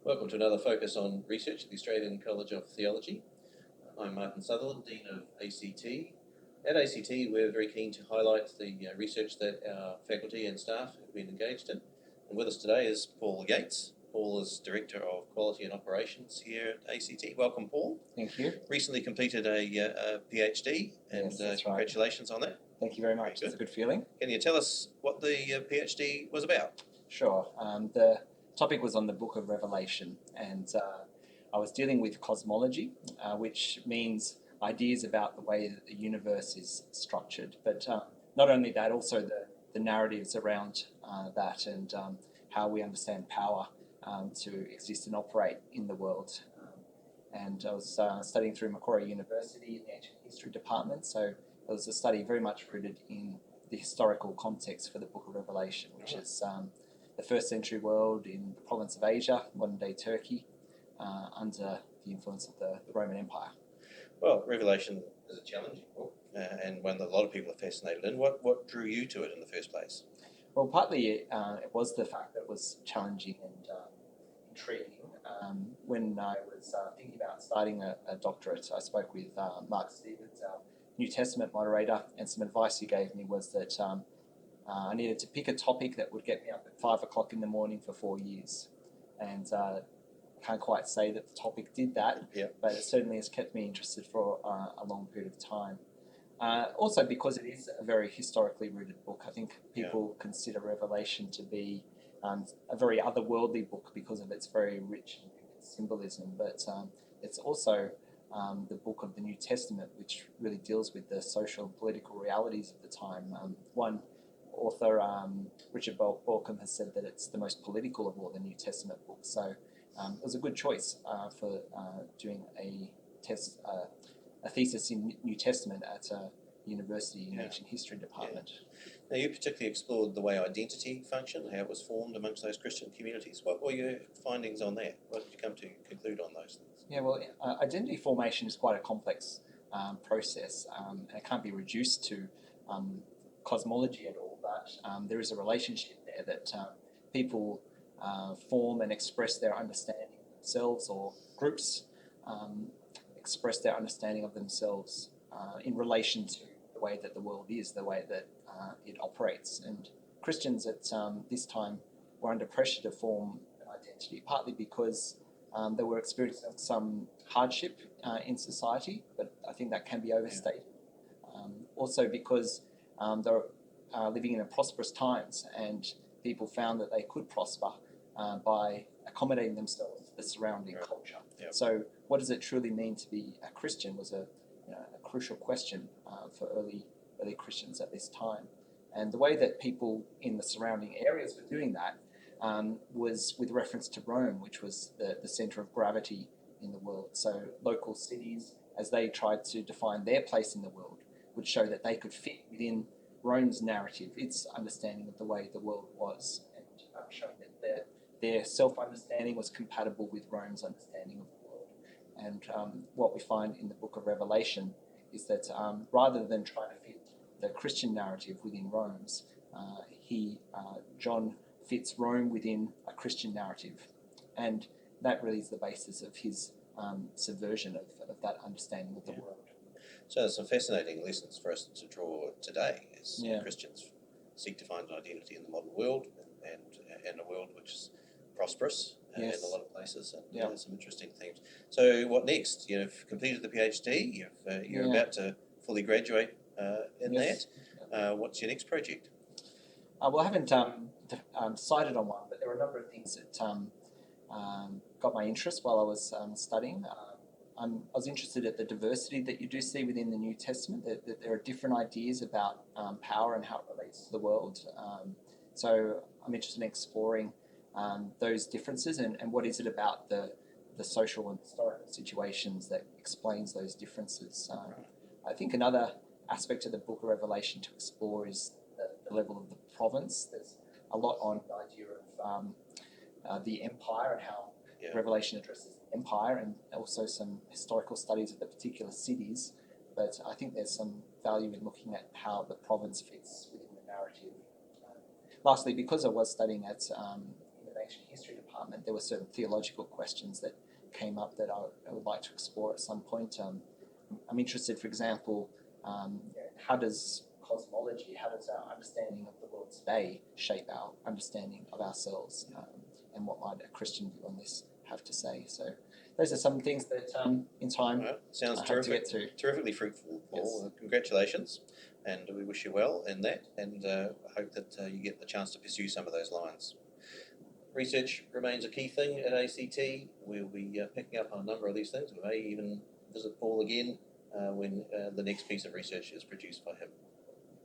Welcome to another focus on research at the Australian College of Theology. I'm Martin Sutherland, Dean of ACT. At ACT, we're very keen to highlight the research that our faculty and staff have been engaged in. And with us today is Paul Yeates. Paul is Director of Quality and Operations here at ACT. Welcome, Paul. Thank you. Recently completed a PhD, and Yes, congratulations on that. Thank you very much. It's a good feeling. Can you tell us what the PhD was about? Sure. The topic was on the Book of Revelation, and I was dealing with cosmology, which means ideas about the way that the universe is structured. But not only that, also the narratives around that and how we understand power to exist and operate in the world. And I was studying through Macquarie University in the Ancient History Department, so it was a study very much rooted in the historical context for the Book of Revelation, which is the first century world in the province of Asia, modern-day Turkey, under the influence of the Roman Empire. Well, Revelation is a challenging book, and one that a lot of people are fascinated in. What drew you to it in the first place? Well, partly it was the fact that it was challenging and intriguing. When I was thinking about starting a doctorate, I spoke with Mark Stevens, our New Testament moderator, and some advice he gave me was that I needed to pick a topic that would get me up at 5 o'clock in the morning for 4 years. And can't quite say that the topic did that, but it certainly has kept me interested for a long period of time. Also because it is a very historically rooted book. I think people consider Revelation to be a very otherworldly book because of its very rich symbolism, but it's also the book of the New Testament, which really deals with the social and political realities of the time. One author, Richard Balcombe, has said that it's the most political of all the New Testament books. So it was a good choice for doing a thesis in New Testament at a university in Ancient History Department. Now, you particularly explored the way identity functioned, how it was formed amongst those Christian communities. What were your findings on that? What did you come to conclude on those things? Yeah, well, identity formation is quite a complex process, and it can't be reduced to cosmology at all, but there is a relationship there that people form and express their understanding of themselves, or groups express their understanding of themselves in relation to the way that the world is, the way that it operates. And Christians at this time were under pressure to form an identity, partly because they were experiencing some hardship in society, but I think that can be overstated. Also because they were living in prosperous times, and people found that they could prosper by accommodating themselves to the surrounding culture. So what does it truly mean to be a Christian was a crucial question for early Christians at this time. And the way that people in the surrounding areas were doing that was with reference to Rome, which was the centre of gravity in the world. So local cities, as they tried to define their place in the world, would show that they could fit within Rome's narrative, its understanding of the way the world was, and showing that their self-understanding was compatible with Rome's understanding of the world. And what we find in the Book of Revelation is that rather than trying to fit the Christian narrative within Rome's, John fits Rome within a Christian narrative. And that really is the basis of his subversion of that understanding of the world. So there's some fascinating lessons for us to draw today as Christians seek to find an identity in the modern world and a world which is prosperous in a lot of places, and some interesting themes. So what next? You've completed the PhD, you're about to fully graduate in that. What's your next project? Well, I haven't decided on one, but there were a number of things that got my interest while I was studying. I was interested at the diversity that you do see within the New Testament, that there are different ideas about power and how it relates to the world. So I'm interested in exploring those differences and what is it about the social and historical situations that explains those differences. I think another aspect of the Book of Revelation to explore is the level of the province. There's a lot on the idea of the empire and how Revelation addresses the empire, and also some historical studies of the particular cities. But I think there's some value in looking at how the province fits within the narrative. Lastly, because I was studying at the Ancient History Department, and there were certain theological questions that came up that I would like to explore at some point. I'm interested, for example, how does cosmology, how does our understanding of the world today shape our understanding of ourselves, and what might a Christian view on this have to say? So those are some things that in time sounds I hope to get to. terrifically fruitful, Paul. Yes. Congratulations, and we wish you well in that, and hope that you get the chance to pursue some of those lines. Research remains a key thing at ACT. We'll be picking up on a number of these things. We may even visit Paul again when the next piece of research is produced by him.